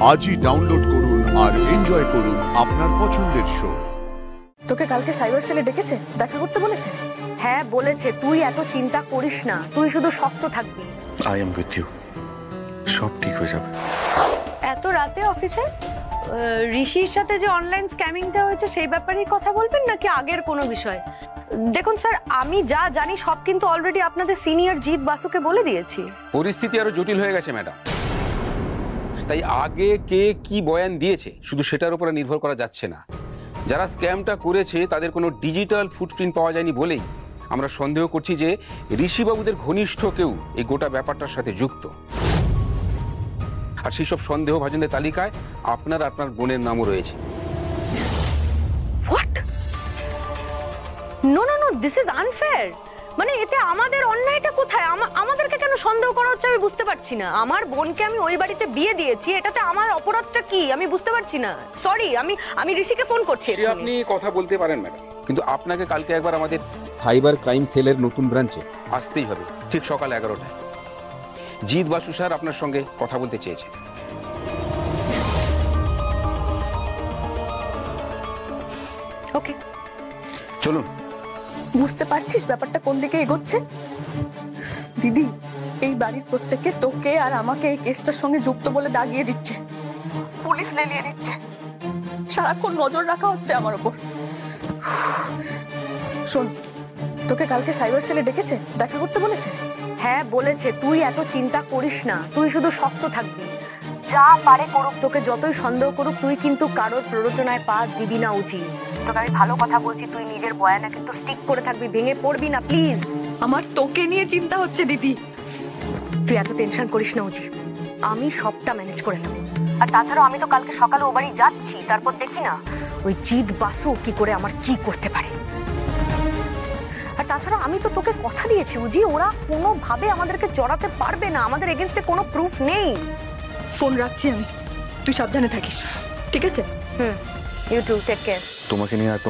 আজই ডাউনলোড করুন আর এনজয় করুন আপনার পছন্দের শো। তোকে কালকে সাইবার সেলে ডেকেছে, দেখা করতে বলেছে? হ্যাঁ বলেছে, তুই এত চিন্তা করিস না, তুই শুধু শক্ত থাকবি। আই এম উইথ ইউ, সব ঠিক হয়ে যাবে। এত রাতে অফিসে ঋষির সাথে যে অনলাইন স্ক্যামিংটা হয়েছে সেই ব্যাপারেই কথা বলবেন নাকি আগের কোনো বিষয়? দেখুন স্যার, আমি যা জানি সব কিন্তু অলরেডি আপনাদের সিনিয়র জিৎ বাসুকে বলে দিয়েছি। পরিস্থিতি আরো জটিল হয়ে গেছে ম্যাডাম, তাই আগে কে কি বয়ান দিয়েছে শুধু সেটার উপরে নির্ভর করা যাচ্ছে না। যারা স্ক্যামটা করেছে তাদের কোনো ডিজিটাল ফুটপ্রিন্ট পাওয়া যায়নি বলেই আমরা সন্দেহ করছি যে ঋষিবাবুদের ঘনিষ্ঠ কেউ এই গোটা ব্যাপারটার সাথে যুক্ত। আর সেই সব সন্দেহভাজনদের তালিকায় আপনার বোনের নামও রয়েছে। What? No no no, this is unfair. মানে এতে আমাদের অন্যায়টা কোথায়? আমাদেরকে কেন সন্দেহ করা হচ্ছে আমি বুঝতে পারছি না। আমার বোনকে আমি ওই বাড়িতে বিয়ে দিয়েছি, এটাতে আমার অপরাধটা কি আমি বুঝতে পারছি না। সরি, আমি ঋষিকে ফোন করছি। আপনি কথা বলতে পারেন ম্যাডাম, কিন্তু আপনাকে কালকে একবার আমাদের সাইবার ক্রাইম সেলের নতুন ব্রাঞ্চে আসতেই হবে, ঠিক সকাল 11টায়। জিৎ বাসু স্যার আপনার সঙ্গে কথা বলতে চেয়েছে। ওকে, চলুন। বুঝতে পারছিস ব্যাপারটা কোন দিকে এগোচ্ছে? দিদি, এই বাড়ির প্রত্যেককে তোকে আর আমাকে এই কেসটার সঙ্গে যুক্ত বলে দাগিয়ে দিচ্ছে, পুলিশ লেলিয়ে দিচ্ছে, সারাক্ষণ নজর রাখা হচ্ছে আমার উপর। শোন, তোকে কালকে সাইবার সেলে ডেকেছে, দেখা করতে বলেছে? হ্যাঁ বলেছে, তুই এত চিন্তা করিস না, তুই শুধু শক্ত থাকবি। যা পারে করুক, তোকে যতই সন্দেহ করুক, তুই কিন্তু কারোর প্ররোচনায় পা দিবি না উচিত। তোকে আমি ভালো কথা বলছি, তুই নিজের বয়ানে কিন্তু স্টিক করে থাকবি, ভেঙে পড়বি না প্লিজ। আমার তোকে নিয়ে চিন্তা হচ্ছে দিদি। তুই এত টেনশন করিস না উচিত, আমি সবটা ম্যানেজ করে নেব। আর তাছাড়াও আমি তো কালকে সকালে ও বাড়ি যাচ্ছি, তারপর দেখি না ওই জিৎ বাসু কি করে আমার কি করতে পারে। আর তাছাড়া আমি তো তোকে কথা দিয়েছি উজি, ওরা কোনোভাবে আমাদেরকে জড়াতে পারবে না, আমাদের এগেইনস্টে কোনো প্রুফ নেই। ফোন রাখছি আমি, তুই সাবধানে থাকিস, ঠিক আছে? You too take care. তোমাকে নিয়ে আর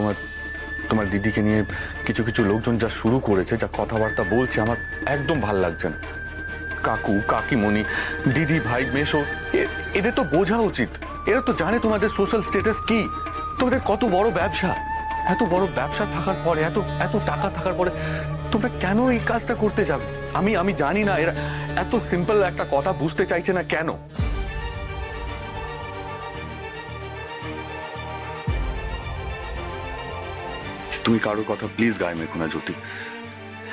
তোমার দিদিকে নিয়ে কিছু কিছু লোকজন যা শুরু করেছে, যা কথাবার্তা বলছে, আমার একদম ভাল লাগছে না। কাকু, কাকিমণি, দিদি, ভাই, মেশো, এদের তো বোঝা উচিত। এরা তো জানে তোমাদের সোশ্যাল স্ট্যাটাস কি, তোমাদের কত বড় ব্যবসা। এত বড় ব্যবসা থাকার পরে, এত টাকা থাকার পরে তোমরা কেন এই কাজটা করতে যাবে? আমি জানি না এরা এত সিম্পল একটা কথা বুঝতে চাইছে না কেন। তুমি কারোর কথা প্লিজ গায়ে মেখো না জ্যোতি,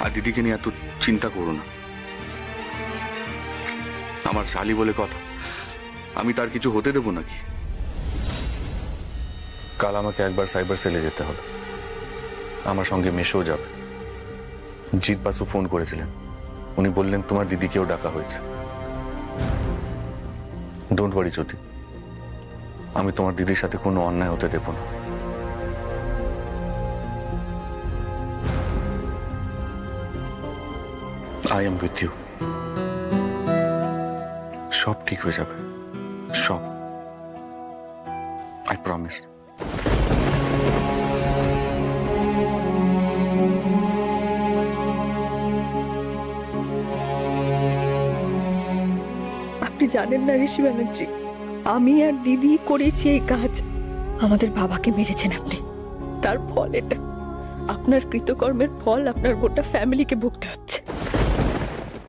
আর দিদিকে নিয়ে এত চিন্তা করো না। আমার শালি বলে কথা, আমি তার কিছু হতে দেবো নাকি? কাল আমাকে একবার সাইবার সেলে যেতে হবে, আমার সঙ্গে মেশো যাবে। জিৎ বাসু ফোন করেছিলেন, উনি বললেন তোমার দিদিকেও ডাকা হয়েছে। ডোন্ট ওয়ারি জ্যোতি, আমি তোমার দিদির সাথে কোনো অন্যায় হতে দেব না। আই এম উইথ ইউ, সব ঠিক হয়ে যাবে, সব, আই প্রমিস। আপনি জানেন না ঋষি ব্যানার্জি, আমি আর দিদি করেছি এই কাজ। আমাদের বাবাকে মেরেছেন আপনি, তার ফল এটা। আপনার কৃতকর্মের ফল আপনার গোটা ফ্যামিলিকে ভুগতে হচ্ছে।